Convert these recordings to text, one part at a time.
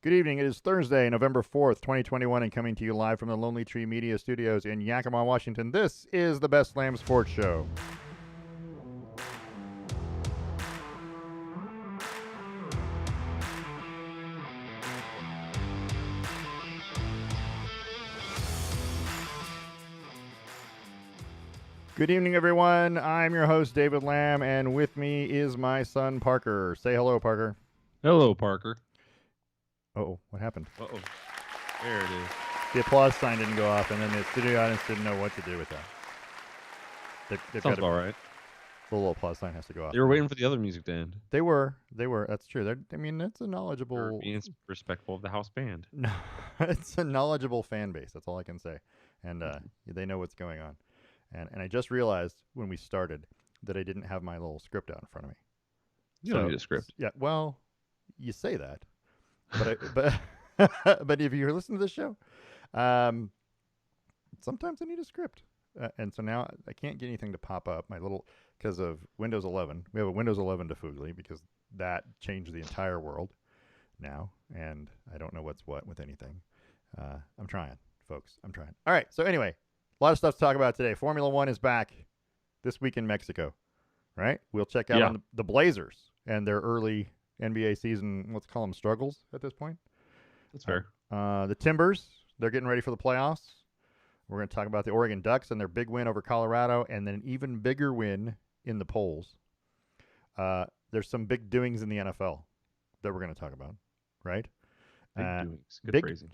Good evening. It is Thursday, November 4th, 2021, and coming to you live from the Lonely Tree Media Studios in Yakima, Washington. This is the Best Lamm Sports Show. Good evening, everyone. I'm your host, David Lamm, and with me is my son, Parker. Say hello, Parker. Hello, Parker. Uh-oh, what happened? Uh-oh. There it is. The applause sign didn't go off, and then the studio audience didn't know what to do with that. They've Sounds got all right. The little applause sign has to go off. They were waiting for the other music to end. They were. That's true. It's a knowledgeable. They're being respectful of the house band. No, it's a knowledgeable fan base. That's all I can say, and they know what's going on. And I just realized when we started that I didn't have my little script out in front of me. You don't need a script. Yeah, well, you say that, but but if you're listening to this show, sometimes I need a script, and so now I can't get anything to pop up. Because of Windows 11, we have a Windows 11 defugly because that changed the entire world now, and I don't know what's what with anything. I'm trying, folks. I'm trying. All right. So anyway. A lot of stuff to talk about today. Formula One is back this week in Mexico, right? We'll check out on the Blazers and their early NBA season, let's call them struggles at this point. That's fair. The Timbers, they're getting ready for the playoffs. We're going to talk about the Oregon Ducks and their big win over Colorado, and then an even bigger win in the polls. There's some big doings in the NFL that we're going to talk about, right? Big doings. Good phrasing.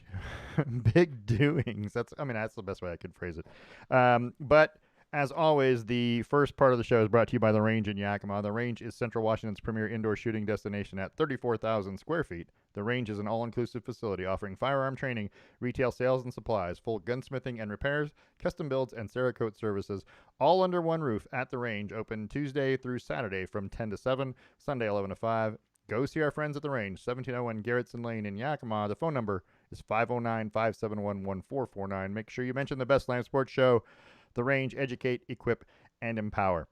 Big doings. That's the best way I could phrase it. But as always, the first part of the show is brought to you by The Range in Yakima. The Range is Central Washington's premier indoor shooting destination at 34,000 square feet. The Range is an all-inclusive facility offering firearm training, retail sales and supplies, full gunsmithing and repairs, custom builds, and Cerakote services, all under one roof at The Range, open Tuesday through Saturday from 10 to 7, Sunday 11 to 5. Go see our friends at The Range, 1701 Garrettson Lane in Yakima. The phone number is 509-571-1449. Make sure you mention the Best Lamm Sports Show. The Range, educate, equip, and empower.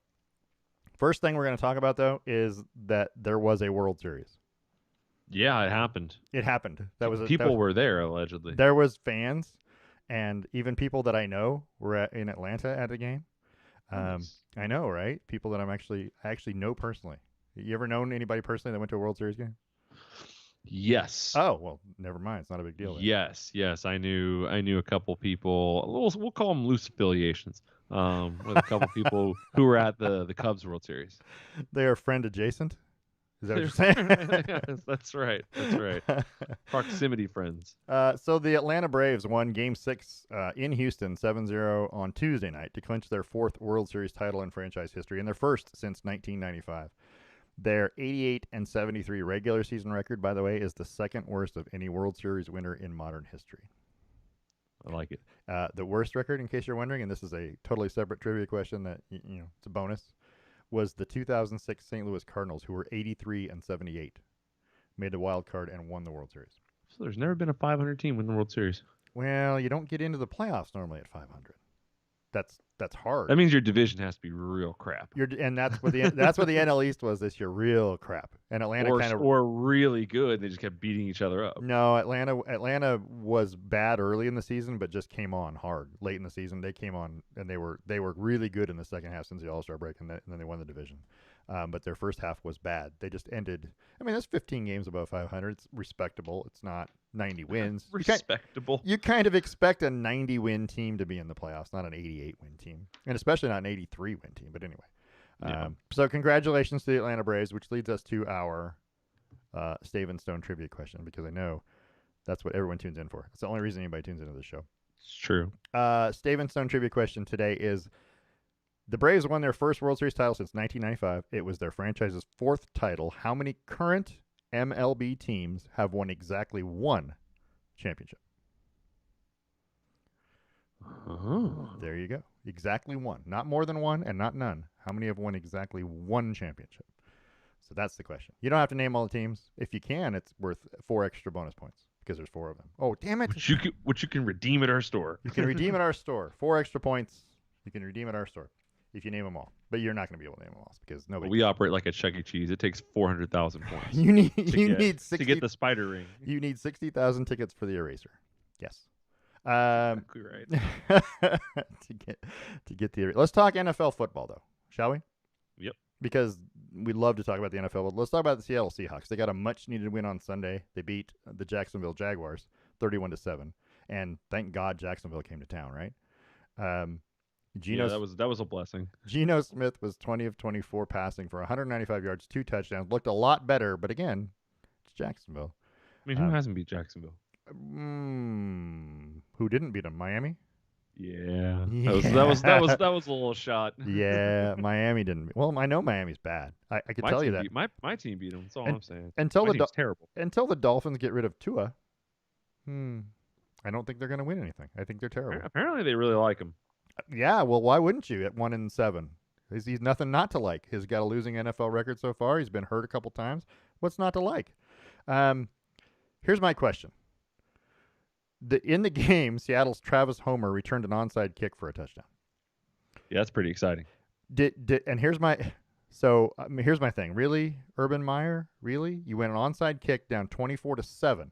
First thing we're going to talk about, though, is that there was a World Series. Yeah, it happened. It happened. People were there, allegedly. There was fans, and even people that I know were in Atlanta at the game. Nice. I know, right? People that I actually know personally. You ever known anybody personally that went to a World Series game? Yes. Oh, well, never mind. It's not a big deal then. Yes. I knew a couple people. We'll call them loose affiliations. With a couple people who were at the Cubs World Series. They are friend adjacent. Is that what you're saying? Yes, that's right. Proximity friends. So the Atlanta Braves won Game 6 in Houston 7-0 on Tuesday night to clinch their fourth World Series title in franchise history and their first since 1995. Their 88-73 regular season record, by the way, is the second worst of any World Series winner in modern history. I like it. The worst record, in case you're wondering, and this is a totally separate trivia question that it's a bonus, was the 2006 St. Louis Cardinals, who were 83-78, made the wild card and won the World Series. So there's never been a 500 team win the World Series. Well, you don't get into the playoffs normally at 500. That's hard. That means your division has to be real crap. And that's what the NL East was this year, real crap. And Atlanta or really good. They just kept beating each other up. No, Atlanta was bad early in the season, but just came on hard late in the season. They came on and they were really good in the second half since the All-Star break, and then they won the division. But their first half was bad. They just ended. I mean, that's 15 games above 500. It's respectable. It's not 90 wins. Respectable. You kind of expect a 90-win team to be in the playoffs, not an 88-win team, and especially not an 83-win team. But anyway, so congratulations to the Atlanta Braves, which leads us to our Stave and Stone trivia question, because I know that's what everyone tunes in for. It's the only reason anybody tunes into the show. It's true. Stave and Stone trivia question today is: the Braves won their first World Series title since 1995. It was their franchise's fourth title. How many current MLB teams have won exactly one championship? There you go. Exactly one. Not more than one and not none. How many have won exactly one championship? So that's the question. You don't have to name all the teams. If you can, it's worth 4 extra bonus points because there's 4 of them. Oh, damn it. Which you can redeem at our store. You can redeem at our store. 4 extra points. You can redeem at our store. if you name them all. But you're not going to be able to name them all because But nobody we can. operate like a Chuck E. Cheese. It takes 400,000 points You need to you get need to get 60 the spider ring. you need 60,000 tickets for the eraser. Yes. Exactly right. to get the. Let's talk NFL football though, shall we? Yep. Because we love to talk about the NFL, but let's talk about the Seattle Seahawks. They got a much needed win on Sunday. They beat the Jacksonville Jaguars 31-7, and thank God Jacksonville came to town, right? Um, Yeah, Geno that was a blessing. Geno Smith was 20 of 24 passing for 195 yards, 2 touchdowns. Looked a lot better, but again, it's Jacksonville. I mean, who hasn't beat Jacksonville? Who didn't beat them? Miami? Yeah. Yeah. That was a little shot. Yeah, Miami didn't. Well, I know Miami's bad. I could My tell you team that. beat my team beat them. That's all And, I'm saying. until My the team's terrible. until the Dolphins get rid of Tua, I don't think they're going to win anything. I think they're terrible. Apparently, they really like him. Yeah, well, why wouldn't you at 1-7? He's nothing not to like. He's got a losing NFL record so far. He's been hurt a couple times. What's not to like? Here's my question. In the game, Seattle's Travis Homer returned an onside kick for a touchdown. Yeah, that's pretty exciting. And here's my here's my thing. Really, Urban Meyer? Really? You went an onside kick down 24-7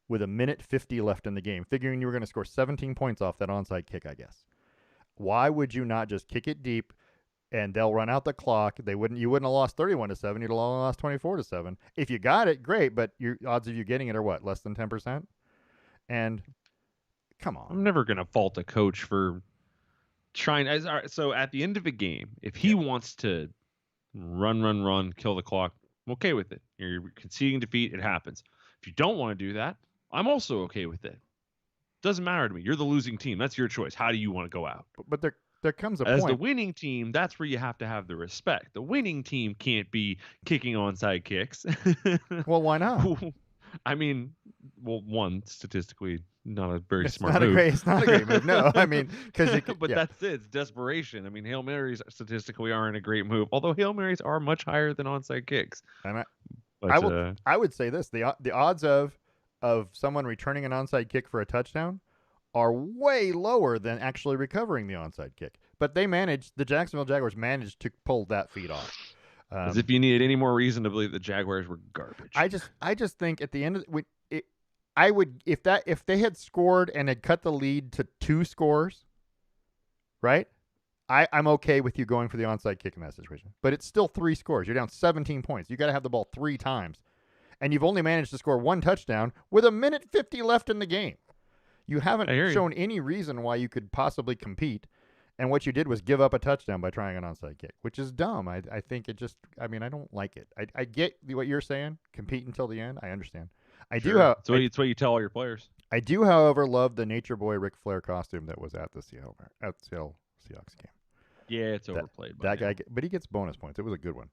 with a minute 50 left in the game, figuring you were going to score 17 points off that onside kick, I guess. Why would you not just kick it deep and they'll run out the clock? You wouldn't have lost 31-7, you'd have only lost 24-7. If you got it, great, but your odds of you getting it are what? Less than 10%? And come on. I'm never going to fault a coach for trying. So at the end of a game, if he wants to run, kill the clock, I'm okay with it. You're conceding defeat. It happens. If you don't want to do that, I'm also okay with it. Doesn't matter to me. You're the losing team. That's your choice. How do you want to go out? But there comes a As point. the winning team, that's where you have to have the respect. The winning team can't be kicking onside kicks. Well, why not? I mean, well, one, statistically, not a very smart move. It's not a great move. No, I mean, because but that's it. It's desperation. I mean, Hail Marys statistically aren't a great move, although Hail Marys are much higher than onside kicks. And I would say this: the odds of someone returning an onside kick for a touchdown are way lower than actually recovering the onside kick. But the Jacksonville Jaguars managed to pull that feat off. As if you needed any more reason to believe the Jaguars were garbage. I just think at the end of it, I would if they had scored and had cut the lead to 2 scores, right? I'm okay with you going for the onside kick in that situation. But it's still 3 scores. You're down 17 points. You got to have the ball 3 times. And you've only managed to score 1 touchdown with a minute 50 left in the game. You haven't shown any reason why you could possibly compete. And what you did was give up a touchdown by trying an onside kick, which is dumb. I think it just, I don't like it. I get what you're saying. Compete until the end. I understand. It's what you tell all your players. I do, however, love the Nature Boy Ric Flair costume that was at the Seattle Seahawks game. Yeah, it's overplayed. That guy, but he gets bonus points. It was a good one.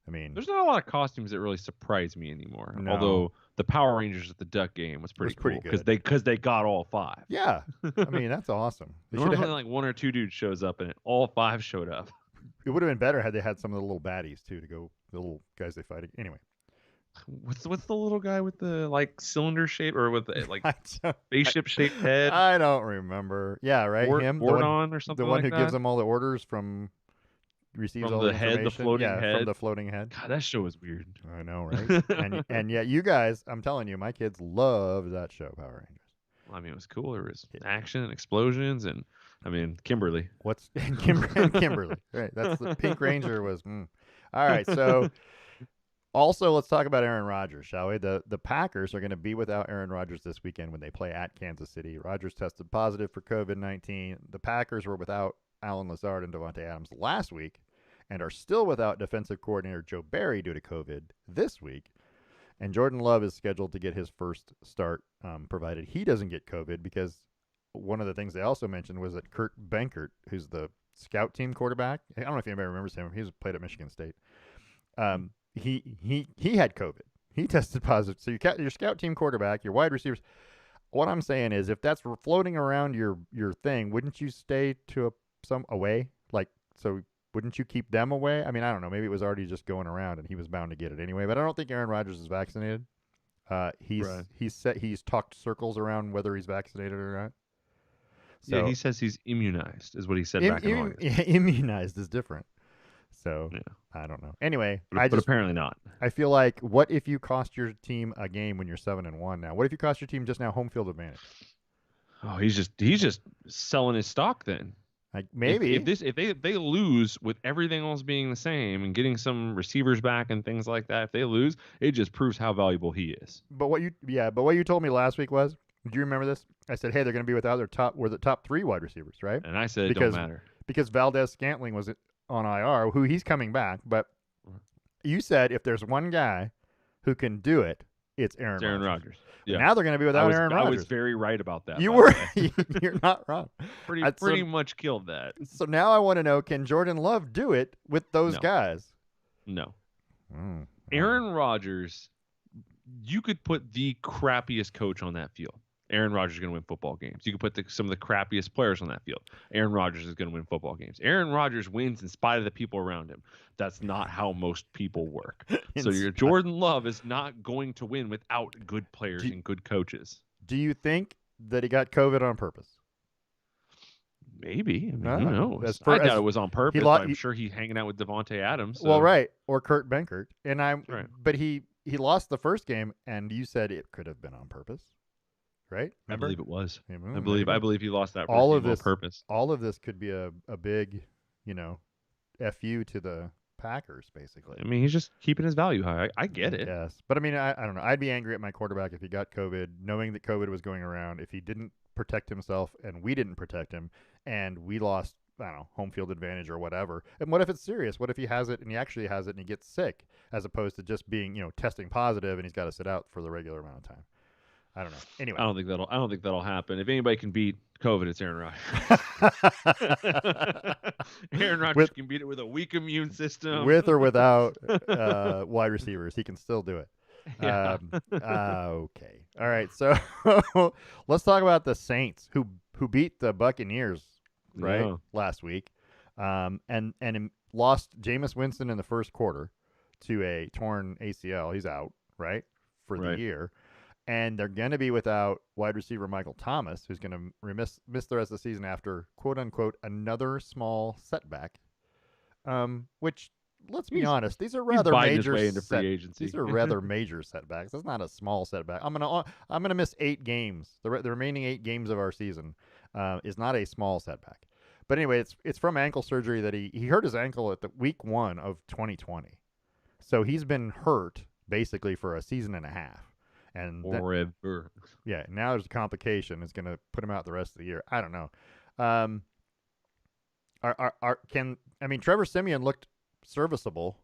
I mean, there's not a lot of costumes that really surprise me anymore. No. Although the Power Rangers at the Duck game was pretty cool because they got all 5. Yeah, I mean that's awesome. Normally, like 1 or 2 dudes shows up and all 5 showed up. It would have been better had they had some of the little baddies too to go. The little guys they fight. Anyway, what's the little guy with the like cylinder shape or with the like spaceship shaped head? I don't remember. Yeah, right. Him, Gordon or something. The one like who that? gives them all the orders from. Receives from all the the head, the floating head. From the floating head. God, that show was weird. I know, right? and yet you guys, I'm telling you, my kids love that show, Power Rangers. Well, I mean, it was cool. There was action and explosions, and I mean, Kimberly. What's Kimberly? Right. That's the Pink Ranger was. All right, so. Also, let's talk about Aaron Rodgers, shall we? The Packers are going to be without Aaron Rodgers this weekend when they play at Kansas City. Rodgers tested positive for COVID-19. The Packers were without Alan Lazard and Devontae Adams last week and are still without defensive coordinator Joe Barry due to COVID this week. And Jordan Love is scheduled to get his first start, provided he doesn't get COVID, because one of the things they also mentioned was that Kurt Benkert, who's the scout team quarterback, I don't know if anybody remembers him. He played at Michigan State. He had COVID. He tested positive. So your scout team quarterback, your wide receivers. What I'm saying is, if that's floating around your thing, wouldn't you stay to some away? Like, so wouldn't you keep them away? I mean, I don't know. Maybe it was already just going around and he was bound to get it anyway. But I don't think Aaron Rodgers is vaccinated. He's talked circles around whether he's vaccinated or not. Yeah, So he says he's immunized, is what he said back in August. immunized is different. So Yeah, I don't know. Anyway, but apparently not. I feel like, what if you cost your team a game when you're 7-1 now? What if you cost your team just now home field advantage? Oh, he's just selling his stock then. Like, If maybe, this if they lose with everything else being the same and getting some receivers back and things like that, if they lose, it just proves how valuable he is. but what you told me last week was, do you remember this? I said, hey, they're going to be without their top 3 wide receivers, right? And I said it don't Because matter. Valdez Scantling was on IR, who he's coming back, but you said if there's one guy who can do it, it's It's Aaron Aaron Rodgers. Rodgers. But Yeah. now they're going to be without Aaron I Rodgers. was very right about that. You by were. the way. You're not wrong. pretty much killed that. So now I want to know: can Jordan Love do it with those No. guys? No. Mm, Aaron Rodgers, you could put the crappiest coach on that field. Aaron Rodgers is going to win football games. You could put some of the crappiest players on that field. Aaron Rodgers is going to win football games. Aaron Rodgers wins in spite of the people around him. That's not how most people work. So your Jordan Love is not going to win without good players and good coaches. Do you think that he got COVID on purpose? Maybe. I mean, who knows? I doubt it was on purpose. I'm sure he's hanging out with Devontae Adams. So. Well, right, or Kurt Benkert, Right. But he lost the first game, and you said it could have been on purpose, right? Remember? I believe it was. Yeah, I believe he lost that first all game of this on purpose. All of this could be a big, fu to the Packers, basically. I mean, he's just keeping his value high. I get it. Yes, but I mean, I don't know. I'd be angry at my quarterback if he got COVID, knowing that COVID was going around. If he didn't protect himself and we didn't protect him, and we lost, I don't know, home field advantage or whatever. And what if it's serious? What if he has it and he actually has it and he gets sick, as opposed to just being, testing positive and he's got to sit out for the regular amount of time? I don't know. Anyway, I don't think that'll happen. If anybody can beat COVID, it's Aaron Rodgers. Aaron Rodgers can beat it with a weak immune system, with or without wide receivers. He can still do it. Yeah. Okay. All right. So let's talk about the Saints, who beat the Buccaneers last week, and lost Jameis Winston in the first quarter to a torn ACL. He's out for the year. And they're going to be without wide receiver Michael Thomas, who's going to miss the rest of the season after, quote unquote, another small setback. Which, let's be honest, these are rather major These are rather major setbacks. That's not a small setback. I'm gonna miss 8 games. The remaining 8 games of our season is not a small setback. But anyway, it's from ankle surgery that he hurt his ankle at the week 1 of 2020. So he's been hurt basically for a season and a half. And forever. Now there's a complication. It's going to put him out the rest of the year. I don't know. Trevor Siemian looked serviceable,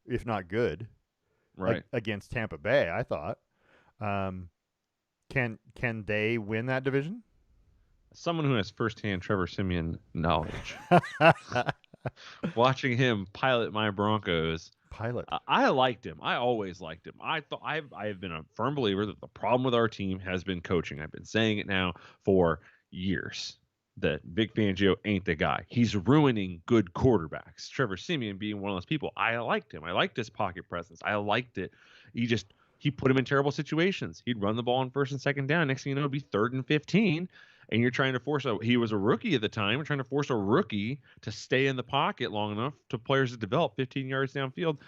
if not good, against Tampa Bay, I thought. Can they win that division? Someone who has firsthand Trevor Siemian knowledge, watching him pilot my Broncos. I liked him. I always liked him. I have been a firm believer that the problem with our team has been coaching. I've been saying it now for years that Vic Fangio ain't the guy. He's ruining good quarterbacks. Trevor Siemian being one of those people. I liked him. I liked his pocket presence. I liked it. He put him in terrible situations. He'd run the ball on first and second down. Next thing you know, it'd be 3rd and 15. And you're trying to force he was a rookie at the time. We're trying to force a rookie to stay in the pocket long enough to players to develop 15 yards downfield.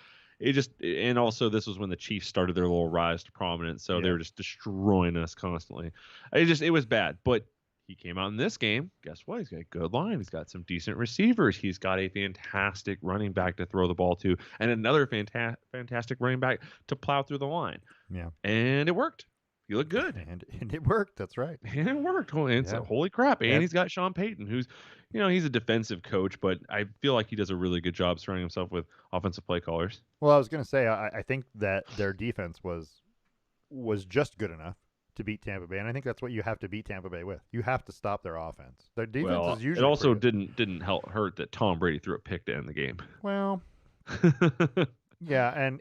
And also this was when the Chiefs started their little rise to prominence. So they were just destroying us constantly. It was bad, but he came out in this game. Guess what? He's got a good line. He's got some decent receivers. He's got a fantastic running back to throw the ball to and another fantastic running back to plow through the line. Yeah. And it worked. He looked good. And it worked. That's right. And it worked. Holy crap. And he's got Sean Payton, who's, he's a defensive coach, but I feel like he does a really good job surrounding himself with offensive play callers. Well, I was going to say, I think that their defense was just good enough to beat Tampa Bay, and I think that's what you have to beat Tampa Bay with. You have to stop their offense. Their defense is usually. It also didn't hurt that Tom Brady threw a pick to end the game. Well. Yeah, and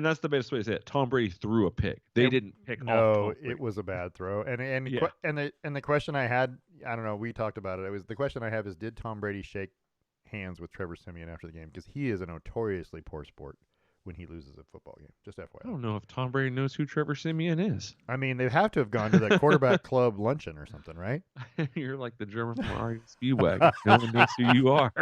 that's the best way to say it. Tom Brady threw a pick. They didn't pick off Tom Brady. It was a bad throw. And the question I had, I don't know, we talked about it. The question I have is, did Tom Brady shake hands with Trevor Siemian after the game? Because he is a notoriously poor sport when he loses a football game. Just I FYI. don't know if Tom Brady knows who Trevor Siemian is. I mean, they have to have gone to the quarterback club luncheon or something, right? You're like the German from RE Speedwagon. No one knows who you are.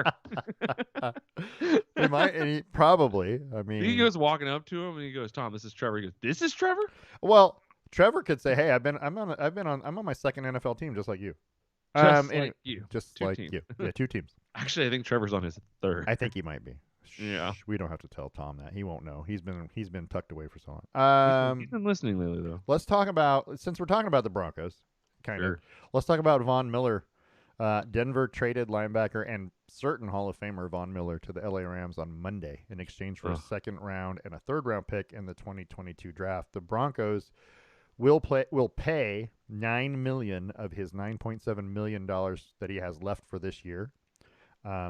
He might, and he probably. I He mean, goes walking up to him and he goes, "Tom, this is Trevor." He goes, "This is Trevor?" well, Trevor could say, "Hey, I'm on my second NFL team, just like you." Just Anyway, like you. just Two like teams. you. Yeah, 2 teams. Actually, I think Trevor's on his third. I think he might be. Yeah. We don't have to tell Tom that. He won't know. He's been tucked away for so long. He's been listening lately, though. Let's talk about, since we're talking about the Broncos, kind of. Sure. Let's talk about Von Miller. Denver traded linebacker and certain Hall of Famer Von Miller to the LA Rams on Monday in exchange for a second round and a third round pick in the 2022 draft. The Broncos will pay $9 million of his $9.7 million that he has left for this year.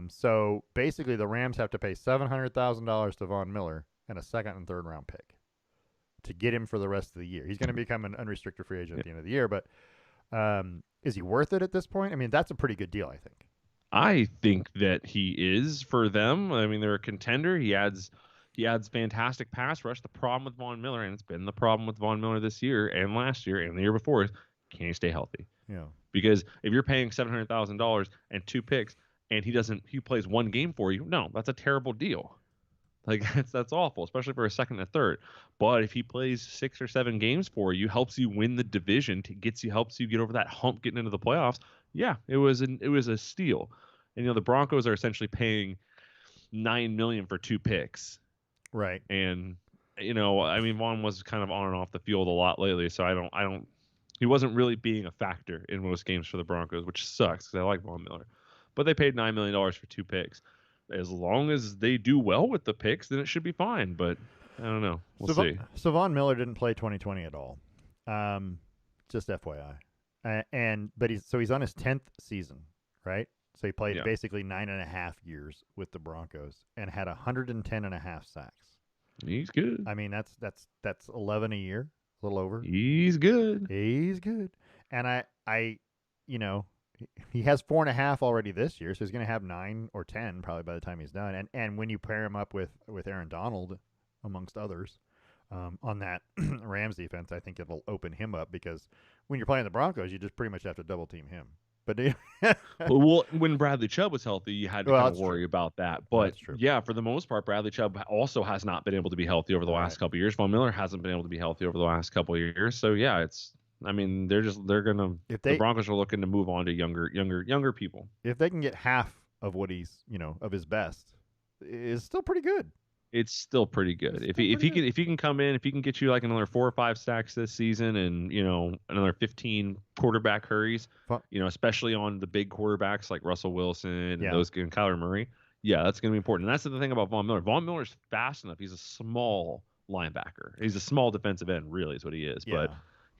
So basically, the Rams have to pay $700,000 to Von Miller and a second and third round pick to get him for the rest of the year. He's going to become an unrestricted free agent at the end of the year, but is he worth it at this point? I mean, that's a pretty good deal, I think. I think that he is for them. I mean, they're a contender. He adds fantastic pass rush. The problem with Von Miller, and it's been the problem with Von Miller this year and last year and the year before, is can he stay healthy? Yeah. Because if you're paying $700,000 and 2 picks and he plays one game for you, no, that's a terrible deal. Like that's awful, especially for a second and a third. But if he plays 6 or 7 games for you, helps you win the division, helps you get over that hump getting into the playoffs. Yeah, it was a steal. And the Broncos are essentially paying $9 million for 2 picks. Right. And I mean, Vaughn was kind of on and off the field a lot lately, so he wasn't really being a factor in most games for the Broncos, which sucks because I like Von Miller. But they paid $9 million for 2 picks. As long as they do well with the picks, then it should be fine. But I don't know. We'll see. So Von Miller didn't play 2020 at all. Just FYI. But he's on his 10th season, right? So he played basically 9.5 years with the Broncos and had 110.5 sacks. He's good. I mean, that's 11 a year, a little over. He's good. He's good. And he has 4.5 already this year, so he's going to have 9 or 10 probably by the time he's done. And when you pair him up with Aaron Donald, amongst others, on that Rams defense, I think it'll open him up because when you're playing the Broncos, you just pretty much have to double team him. But well, when Bradley Chubb was healthy, you had to kind of worry about that. But yeah, for the most part, Bradley Chubb also has not been able to be healthy over the last couple of years. Von Miller hasn't been able to be healthy over the last couple of years. So yeah, the Broncos are looking to move on to younger people. If they can get half of what he's, of his best, it's still pretty good. It's still pretty good. If he can come in, if he can get you like another 4 or 5 stacks this season, and another 15 quarterback hurries, especially on the big quarterbacks like Russell Wilson and Kyler Murray, that's going to be important. And that's the thing about Von Miller. Von Miller's fast enough. He's a small linebacker. He's a small defensive end, really, is what he is. Yeah. But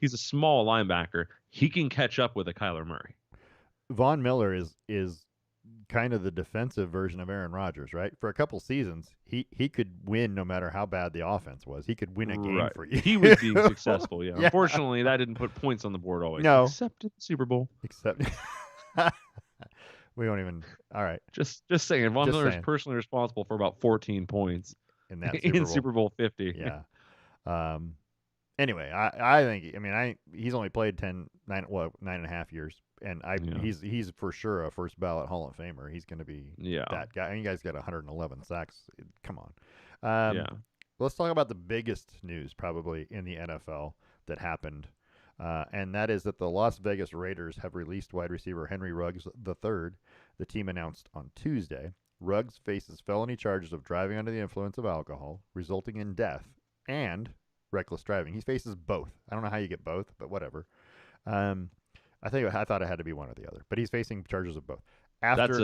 he's a small linebacker. He can catch up with a Kyler Murray. Von Miller is kind of the defensive version of Aaron Rodgers, right? For a couple seasons, he could win no matter how bad the offense was. He could win a game for you. He was being successful, yeah. Unfortunately, that didn't put points on the board always. No. Except in the Super Bowl. We don't even. All right. Just saying. Von Miller is personally responsible for about 14 points in that Super Bowl 50. Yeah. Anyway, I think he's only played 9.5 years. And he's for sure a first ballot Hall of Famer. He's going to be that guy. And you guys got 111 sacks. Come on. Let's talk about the biggest news probably in the NFL that happened, and that is that the Las Vegas Raiders have released wide receiver Henry Ruggs III. The team announced on Tuesday. Ruggs faces felony charges of driving under the influence of alcohol, resulting in death, and reckless driving. He faces both. I don't know how you get both, but whatever. I thought it had to be one or the other, but he's facing charges of both. That's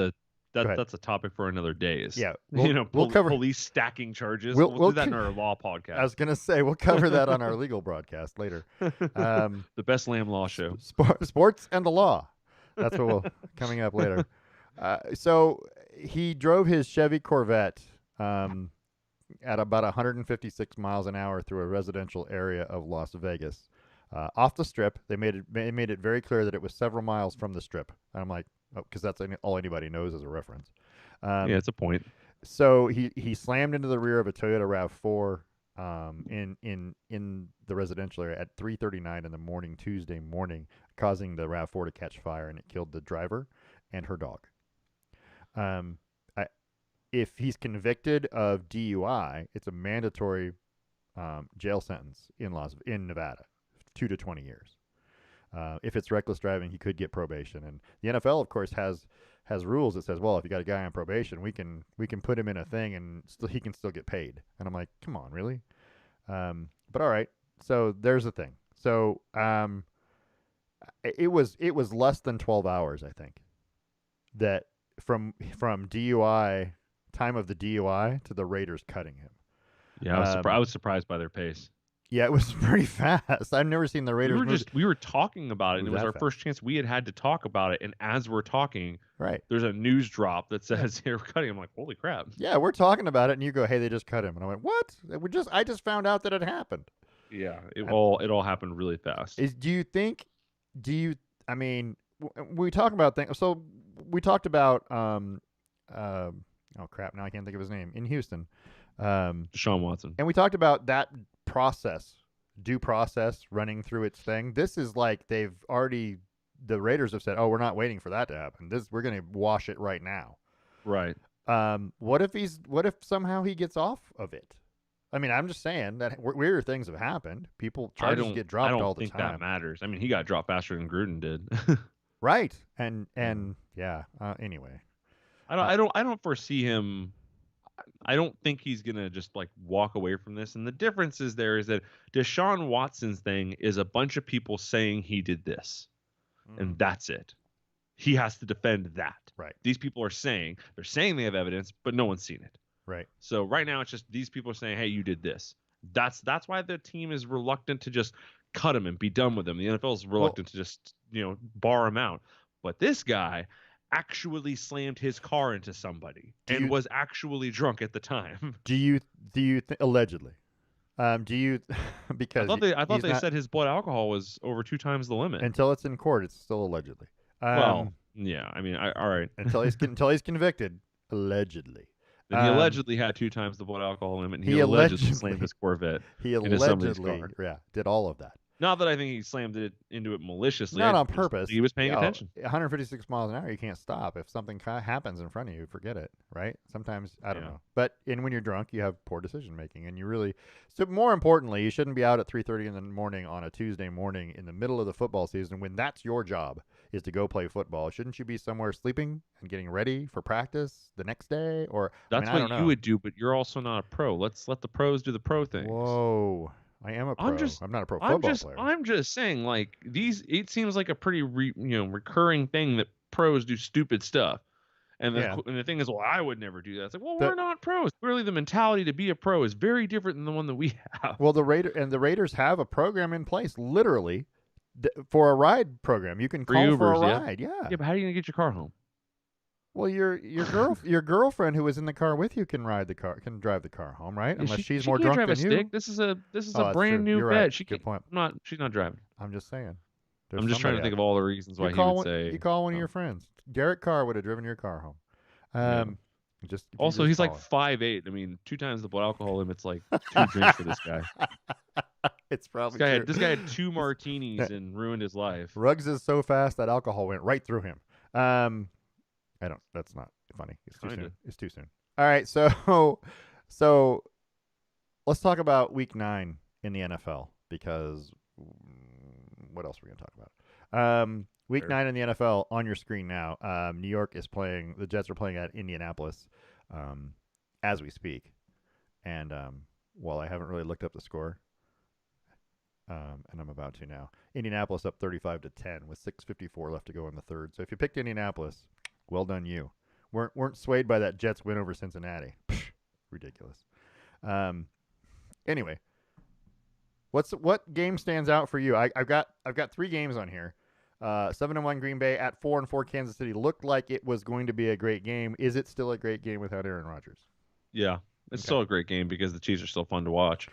a topic for another day. Yeah, we'll cover police stacking charges. We'll do that in our law podcast. I was gonna say we'll cover that on our legal broadcast later. The best Lamm Law show. Sports and the law. That's what we'll coming up later. So he drove his Chevy Corvette at about 156 miles an hour through a residential area of Las Vegas. Off the strip, they made it very clear that it was several miles from the strip. And I'm like, because that's all anybody knows as a reference. It's a point. So he slammed into the rear of a Toyota Rav4 in the residential area at 3:39 in the morning Tuesday morning, causing the Rav4 to catch fire, and it killed the driver and her dog. Um, I, if he's convicted of DUI, it's a mandatory jail sentence in Nevada, 2 to 20 years. If it's reckless driving, he could get probation. And the NFL, of course, has rules that says, well, if you got a guy on probation, we can put him in a thing and he can still get paid. And I'm like, come on, really? But all right. So there's the thing. So it was less than 12 hours, I think, that from DUI time of the DUI to the Raiders cutting him. Yeah, I was surprised by their pace. Yeah, it was pretty fast. I've never seen the Raiders We were talking about it, and it was that our fast. first chance we had to talk about it. And as we're talking, Right. there's a news drop that says they're cutting. I'm like, holy crap! Yeah, we're talking about it, and you go, "Hey, they just cut him," and I went, "What? I just found out that it happened." Yeah, it all happened really fast. Do you think? Do you? I mean, we talk about things. So we talked about uh, oh crap! Now I can't think of his name in Houston. Deshaun Watson. And we talked about that process, due process running through its thing. This is like the Raiders have said, "Oh, we're not waiting for that to happen. We're going to wash it right now." Right. What if somehow he gets off of it? I mean, I'm just saying that weirder things have happened. Charges get dropped all the I don't think time. that matters. I mean, he got dropped faster than Gruden did. Right. And yeah. Anyway, I don't foresee him. I don't think he's gonna just like walk away from this. And the difference is that Deshaun Watson's thing is a bunch of people saying he did this, and that's it. He has to defend that. Right. These people are saying they have evidence, but no one's seen it. Right. So right now it's just these people are saying, hey, you did this. That's why the team is reluctant to just cut him and be done with him. The NFL is reluctant to just bar him out. But this guy actually slammed his car into somebody and was actually drunk at the time. Do you allegedly? Do you because I thought they said his blood alcohol was over 2 times the limit. Until it's in court, it's still allegedly. Well, yeah. I mean, all right. until he's convicted, allegedly. And he allegedly had 2 times the blood alcohol limit, and he allegedly slammed his Corvette. He allegedly, did all of that. Not that I think he slammed it into it maliciously. Not on purpose. He was paying attention. 156 miles an hour, you can't stop. If something happens in front of you, forget it, right? Sometimes, I don't know. But when you're drunk, you have poor decision making. And so more importantly, you shouldn't be out at 3:30 in the morning on a Tuesday morning in the middle of the football season when that's your job, is to go play football. Shouldn't you be somewhere sleeping and getting ready for practice the next day? Or That's what you would do, but you're also not a pro. Let's let the pros do the pro things. Whoa. I am a pro. I'm not a pro football player. I'm just saying, like, it seems like a pretty recurring thing that pros do stupid stuff. And the thing is, well, I would never do that. It's like, well, we're not pros. Clearly, the mentality to be a pro is very different than the one that we have. Well, the Raiders have a program in place, literally, for a ride program. You can call Ubers, for a ride. Yeah. Yeah, but how are you gonna get your car home? Well, your girlfriend who was in the car with you can drive the car home, right? Unless she's more drunk than you. This is a brand new You're vet. right. Good point. She's not driving. I'm just saying. I'm just trying to think of all the reasons why he would say. You call one of your friends. Derek Carr would have driven your car home. Also, he's like 5'8". I mean, 2 times the blood alcohol limit's like 2 drinks for this guy. It's probably this guy had 2 martinis and ruined his life. Ruggs is so fast that alcohol went right through him. That's not funny. It's too soon. It's too soon. All right, so let's talk about Week 9 in the NFL, because what else are we going to talk about? Week 9 in the NFL on your screen now. New York is playing. The Jets are playing at Indianapolis as we speak, and while I haven't really looked up the score, and I'm about to now. Indianapolis up 35-10 with 6:54 left to go in the third. So if you picked Indianapolis, well done you. Weren't swayed by that Jets win over Cincinnati. Ridiculous. Anyway, what game stands out for you? I've got 3 games on here. 7-1 Green Bay at 4-4 Kansas City looked like it was going to be a great game. Is it still a great game without Aaron Rodgers? Yeah, it's still a great game because the Chiefs are still fun to watch.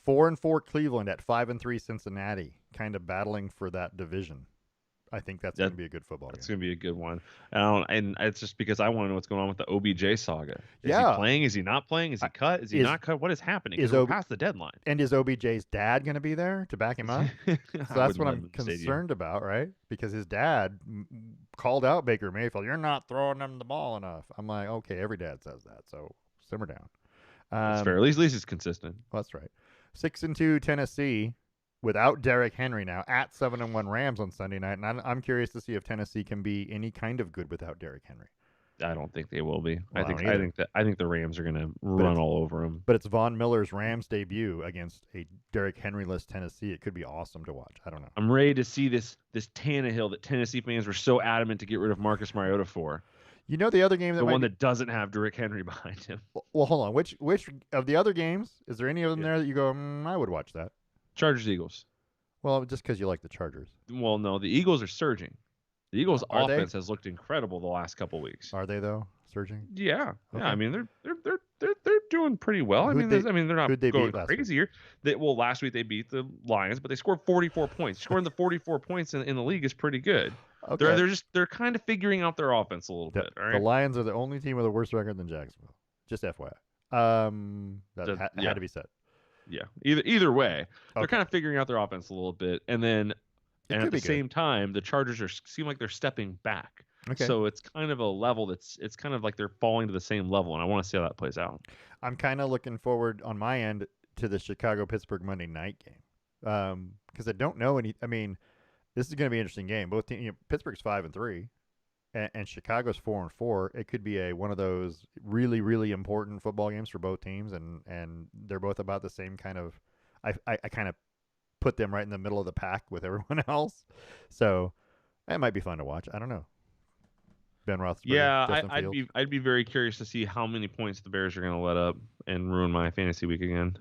4-4 Cleveland at 5-3 Cincinnati, kind of battling for that division. I think that's going That to be a good football that's game. gonna be a good one. And it's just because I want to know what's going on with the OBJ saga. Is he Yeah. playing? Is he not playing? Is he cut? Is he Is not cut? What is happening? Because is we're OB past the deadline. and is OBJ's dad going to be there to back him up? So I that's wouldn't what let I'm him in the stadium. concerned about, right? Because his dad called out Baker Mayfield. You're not throwing them the ball enough. I'm like, okay, every dad says that, so simmer down. That's fair. At least he's consistent. Well, that's right. 6-2 Tennessee without Derrick Henry now at 7-1 Rams on Sunday night, and I'm curious to see if Tennessee can be any kind of good without Derrick Henry. I don't think they will be. Well, I don't I either. think that I think the Rams are going to But run all over them. but it's Von Miller's Rams debut against a Derrick Henry-less Tennessee. It could be awesome to watch. I don't know. I'm ready to see this Tannehill that Tennessee fans were so adamant to get rid of Marcus Mariota for. You know the other game that The might one be. that doesn't have Derrick Henry behind him. Well, hold on. Which of the other games is there any of them Yeah. there that you go? I would watch that. Chargers Eagles. Well, just because you like the Chargers. Well, no, the Eagles are surging. The Eagles' Are they? offense has looked incredible the last couple weeks. Are they though surging? Yeah, Okay. yeah. I mean, they're doing pretty well. Who'd They're not who'd they going beat last crazy here. Last week they beat the Lions, but they scored 44 points. Scoring the 44 points in the league is pretty good. Okay. They're kind of figuring out their offense a little bit. All The right. Lions are the only team with a worse record than Jacksonville. Just FYI. That Yeah. had to be said. Yeah. Either way, they're Okay. kind of figuring out their offense a little bit, and It at could the be good. same time, the Chargers seem like they're stepping back. Okay. So it's kind of a level it's kind of like they're falling to the same level, and I want to see how that plays out. I'm kind of looking forward on my end to the Chicago Pittsburgh Monday night game. Because I don't know any. I mean, this is going to be an interesting game. Both teams, Pittsburgh's 5-3, and Chicago's 4-4. It could be one of those really, really important football games for both teams, and they're both about the same kind of. I kind of put them right in the middle of the pack with everyone else, so it might be fun to watch. I don't know. Ben Roethlisberger, Yeah, Justin Fields. I'd be very curious to see how many points the Bears are going to let up and ruin my fantasy week again.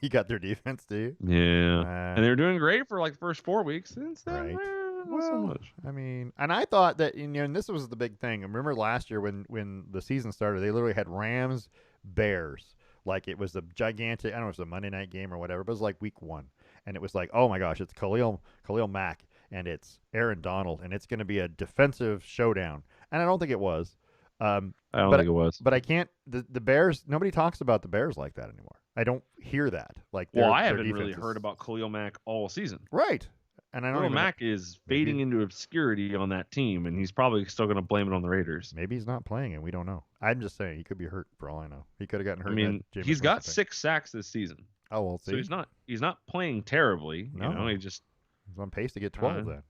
You got their defense, do you? Yeah, and they were doing great for like the first 4 weeks. Since then, Right. not so much. I mean, and I thought that and this was the big thing. I remember last year when the season started, they literally had Rams, Bears. Like it was a gigantic. I don't know if it was a Monday night game or whatever, but it was like week 1, and it was like, oh my gosh, it's Khalil Mack and it's Aaron Donald, and it's going to be a defensive showdown. And I don't think it was. I don't think it was. But I can't. The Bears. Nobody talks about the Bears like that anymore. I don't hear that. Like, I their haven't really defense heard is- about Khalil Mack all season. Right. And I don't Khalil even. Mack is maybe- fading into obscurity on that team, and he's probably still going to blame it on the Raiders. Maybe he's not playing, and we don't know. I'm just saying he could be hurt for all I know. He could have gotten hurt. I in mean, that Jameis he's got Winston thing. 6 sacks this season, Oh, we'll see. so he's not playing terribly. No. You know, he just He's on pace to get 12 then.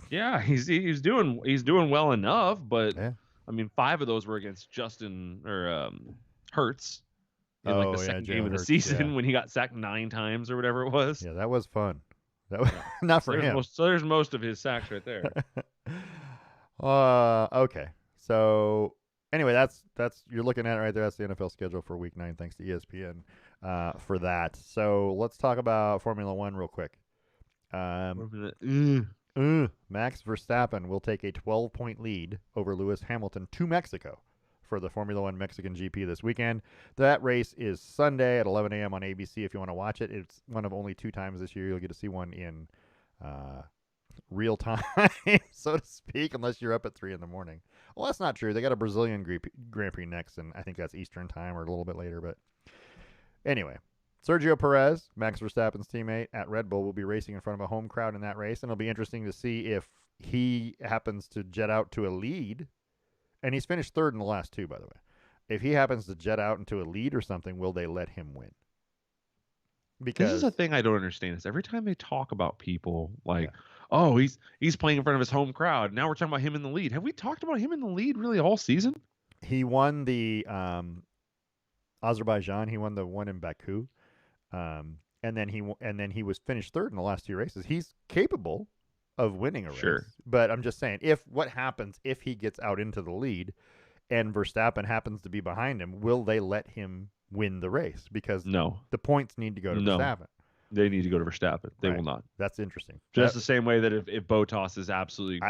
yeah, he's doing well enough, but Yeah. I mean, 5 of those were against Justin or Hurts in like Oh, the yeah, second Jalen game of the Hurts, season yeah. when he got sacked 9 times or whatever it was. Yeah, that was fun. That was not for him. So there's most of his sacks right there. Okay. So anyway, that's you're looking at it right there. That's the NFL schedule for Week 9. Thanks to ESPN for that. So let's talk about Formula One real quick. Max Verstappen will take a 12-point lead over Lewis Hamilton to Mexico for the Formula One Mexican GP this weekend. That race is Sunday at 11 a.m. on ABC if you want to watch it. It's one of only 2 times this year you'll get to see one in real time, so to speak, unless you're up at 3 in the morning. Well, that's not true. They got a Brazilian Grand Prix next, and I think that's Eastern time or a little bit later. But anyway, Sergio Perez, Max Verstappen's teammate at Red Bull, will be racing in front of a home crowd in that race, and it'll be interesting to see if he happens to jet out to a lead. And he's finished 3rd in the last 2, by the way. If he happens to jet out into a lead or something, will they let him win? Because This is a thing I don't understand. Is every time they talk about people like, Yeah. oh, he's playing in front of his home crowd. Now we're talking about him in the lead. Have we talked about him in the lead really all season? he won the Azerbaijan. He won the one in Baku, and then he was finished 3rd in the last 2 races. He's capable of winning a race. Sure. But I'm just saying, what happens if he gets out into the lead and Verstappen happens to be behind him, will they let him win the race? Because No, the points need to go to No. Verstappen. they need to go to Verstappen. They Right. will not. That's interesting. Just That- the same way that if Bottas is absolutely,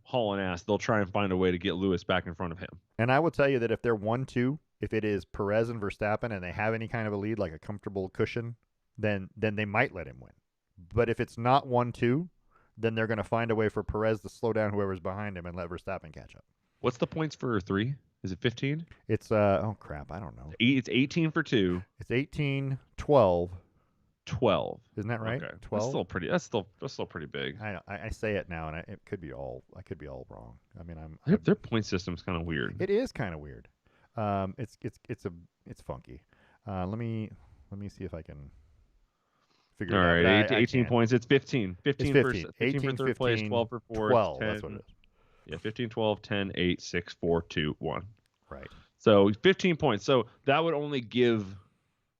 hauling ass, they'll try and find a way to get Lewis back in front of him. And I will tell you that if they're 1-2, if it is Perez and Verstappen and they have any kind of a lead, like a comfortable cushion, then they might let him win. But if it's not 1-2, then they're going to find a way for Perez to slow down whoever's behind him and let Verstappen catch up. What's the points for 3? Is it 15? It's oh crap, I don't know. It's 18 for 2. It's 18, 12. 12. Isn't that right? Okay. 12. That's still pretty big. I say it now, and it could be all wrong. I mean, Their point system's kind of weird. It is kind of weird. It's funky. Let me see if I can figure All it out. right, 18 points. It's 15. 15 It's for 15. 15 for 18, third place, 15, 12 for fourth, 12. 10. That's what it is. Yeah, 15, 12, 10, 8, 6, 4, 2, 1. Right. So 15 points. So that would only give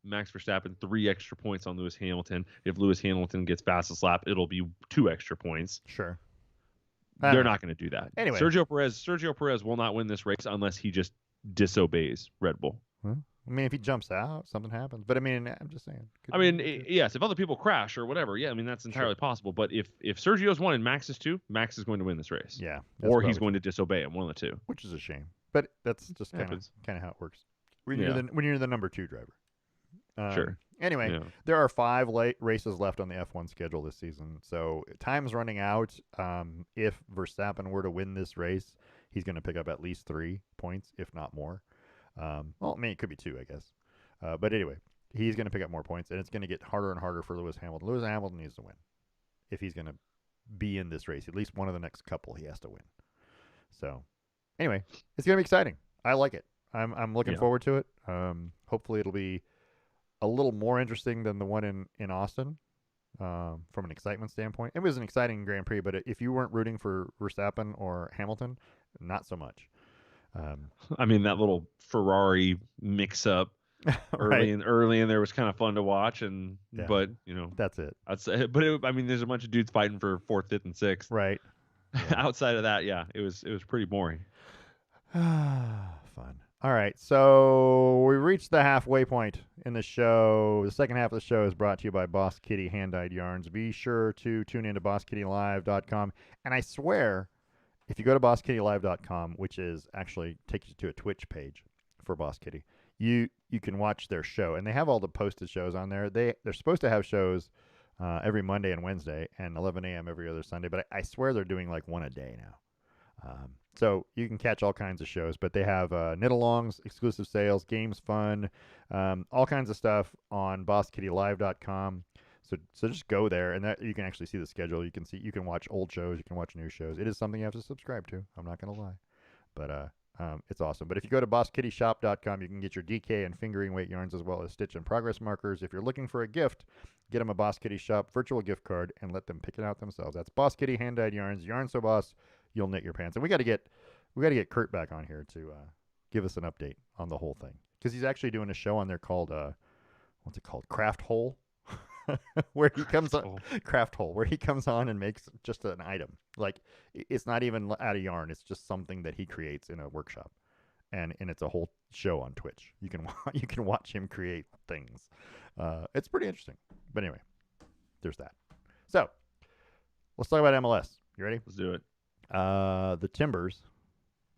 Max Verstappen 3 extra points on Lewis Hamilton. If Lewis Hamilton gets fastest lap, it'll be 2 extra points. Sure. They're not going to do that. Anyway, Sergio Perez will not win this race unless he just disobeys Red Bull. Well, I mean, if he jumps out, something happens. But I mean, I'm just saying. Yes, if other people crash or whatever, yeah, I mean that's entirely possible. But if Sergio's 1 and Max is 2, Max is going to win this race. Yeah. Or he's going to disobey him, one of the two. Which is a shame. But that's just kind of how it works. When you're the number 2 driver. Sure. Anyway, there are 5 races left on the F1 schedule this season, so time's running out. If Verstappen were to win this race, he's going to pick up at least 3 points, if not more. Well, I mean, it could be 2, I guess. But anyway, he's going to pick up more points, and it's going to get harder and harder for Lewis Hamilton. Lewis Hamilton needs to win if he's going to be in this race. At least one of the next couple he has to win. So, anyway, it's going to be exciting. I like it. I'm looking forward to it. Hopefully, it'll be a little more interesting than the one in Austin from an excitement standpoint. It was an exciting Grand Prix, but if you weren't rooting for Verstappen or Hamilton, not so much. I mean, that little Ferrari mix-up early in there was kind of fun to watch, but that's it. I'd say, but there's a bunch of dudes fighting for 4th, 5th, and 6th. Right. Yeah. Outside of that, it was pretty boring. Fun. All right, so we reached the halfway point in the show. The second half of the show is brought to you by Boss Kitty Hand-Dyed Yarns. Be sure to tune in to BossKittyLive.com. And I swear, if you go to BossKittyLive.com, which is actually takes you to a Twitch page for Boss Kitty, you can watch their show. And they have all the posted shows on there. They're supposed to have shows every Monday and Wednesday and 11 a.m. every other Sunday. But I swear they're doing like one a day now. So you can catch all kinds of shows, but they have knit-alongs, exclusive sales, games, fun, all kinds of stuff on BossKittyLive.com. So just go there, and that you can actually see the schedule. You can watch old shows, you can watch new shows. It is something you have to subscribe to. I'm not gonna lie, but it's awesome. But if you go to BossKittyShop.com, you can get your DK and fingering weight yarns as well as stitch and progress markers. If you're looking for a gift, get them a Boss Kitty Shop virtual gift card and let them pick it out themselves. That's Boss Kitty Hand-Dyed Yarns, yarn so boss you'll knit your pants. And we got to get Kurt back on here to give us an update on the whole thing, because he's actually doing a show on there called what's it called, Craft Hole, where he comes on Craft Hole, where he comes on and makes just an item. Like, it's not even out of yarn; it's just something that he creates in a workshop, and it's a whole show on Twitch. You can watch him create things. It's pretty interesting. But anyway, there's that. So let's talk about MLS. You ready? Let's do it. The Timbers.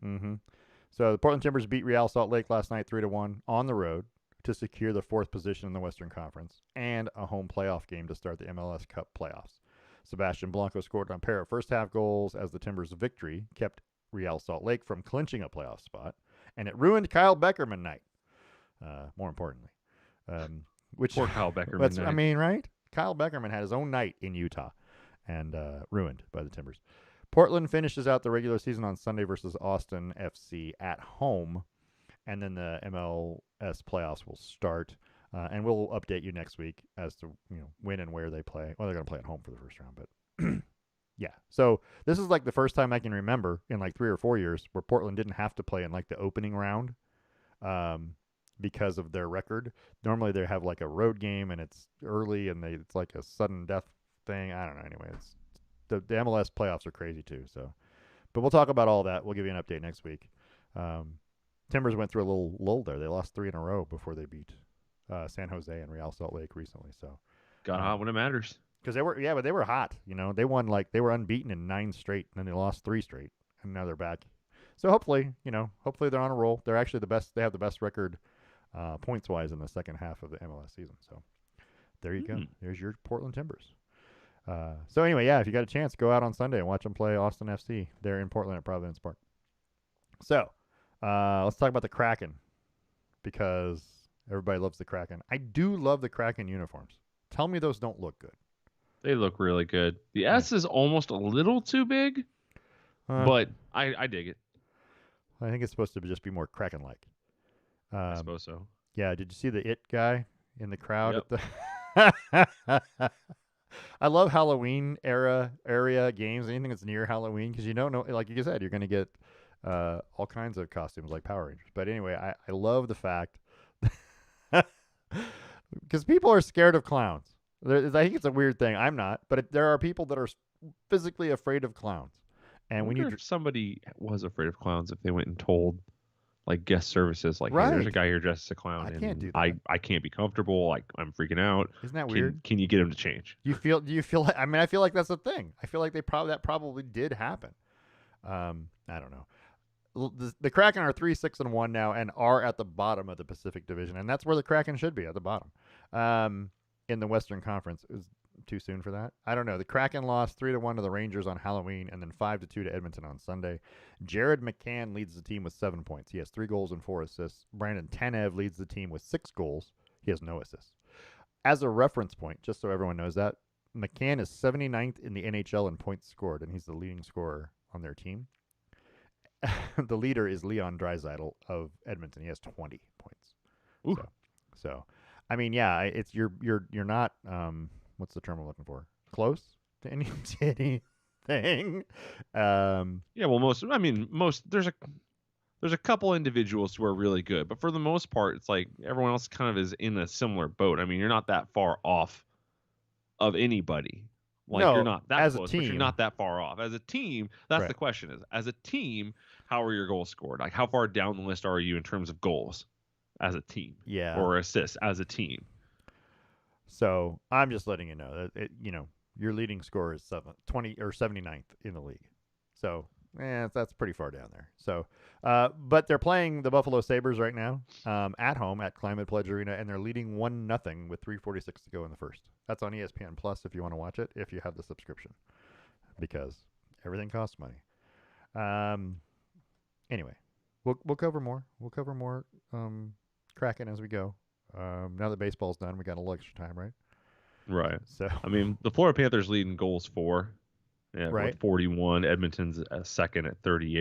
So the Portland Timbers beat Real Salt Lake last night 3-1 on the road to secure the 4th position in the Western Conference and a home playoff game to start the MLS Cup playoffs. Sebastian Blanco scored on a pair of first half goals as the Timbers' victory kept Real Salt Lake from clinching a playoff spot, and it ruined Kyle Beckerman night. More importantly, which poor Kyle Beckerman night. I mean, right? Kyle Beckerman had his own night in Utah, and ruined by the Timbers. Portland finishes out the regular season on Sunday versus Austin FC at home, and then the MLS playoffs will start. And we'll update you next week as to when and where they play. Well, they're going to play at home for the first round, but yeah. So this is like the first time I can remember in like 3 or 4 years where Portland didn't have to play in like the opening round because of their record. Normally they have like a road game and it's early and it's like a sudden death thing. I don't know. Anyway, it's the MLS playoffs are crazy too. So, but we'll talk about all that. We'll give you an update next week. Timbers went through a little lull there. They lost 3 in a row before they beat San Jose and Real Salt Lake recently. So got hot when it matters. Because they were hot. They won they were unbeaten in 9 straight, and then they lost 3 straight, and now they're back. So hopefully they're on a roll. They're actually the best. They have the best record points wise in the second half of the MLS season. So there you go. There's your Portland Timbers. So anyway, yeah, if you got a chance, go out on Sunday and watch them play Austin FC. They're in Portland at Providence Park. So let's talk about the Kraken because everybody loves the Kraken. I do love the Kraken uniforms. Tell me those don't look good. They look really good. The Yeah. S is almost a little too big, Uh, but I dig it. I think it's supposed to just be more Kraken-like. I Um, suppose so. yeah. Did you see the It guy in the crowd Yep. at the? I love Halloween area games. Anything that's near Halloween because you don't know, like you said, you're going to get all kinds of costumes like Power Rangers. But anyway, I love the fact because people are scared of clowns. I think it's a weird thing. I'm not, but there are people that are physically afraid of clowns. I And when wonder you if somebody was afraid of clowns if they went and told like guest services like, hey, there's a right, guy here dressed as a clown I can't do and that. I can't be comfortable. Like I'm freaking out. Isn't that Can weird? can you get him to change? Do you feel like, I mean, I feel like that's a thing. I feel like that probably did happen. I don't know. The Kraken are 3-6-1 now and are at the bottom of the Pacific Division, and that's where the Kraken should be, at the bottom. In the Western Conference, it was too soon for that. I don't know. The Kraken lost 3-1 to the Rangers on Halloween, and then 5-2 to Edmonton on Sunday. Jared McCann leads the team with 7 points. He has 3 goals and 4 assists. Brandon Tanev leads the team with 6 goals. He has no assists. As a reference point, just so everyone knows that, McCann is 79th in the NHL in points scored, and he's the leading scorer on their team. The leader is Leon Draisaitl of Edmonton. He has 20 points. Ooh. So, I mean, yeah, it's you're not what's the term I'm looking for? Close to anything. Yeah, well, most there's a couple individuals who are really good, but for the most part, it's like everyone else kind of is in a similar boat. I mean, you're not that far off of anybody. Like you're No, not that as a close, but you're team, not that far off. As a team, that's right? the question is, as a team, how are your goals scored? Like how far down the list are you in terms of goals as a team Yeah. or assists as a team? So I'm just letting you know that your leading scorer is 20 or 79th in the league. So that's pretty far down there. So, but they're playing the Buffalo Sabres right now at home at Climate Pledge Arena, and they're leading 1-0 with 3:46 to go in the first. That's on ESPN Plus if you want to watch it, if you have the subscription, because everything costs money. Um, anyway, we'll cover more. We'll cover more Kraken as we go. Now that baseball's done, we got a little extra time, right? Right. So, I mean, the Florida Panthers lead in goals with right. 41. Edmonton's second at 38.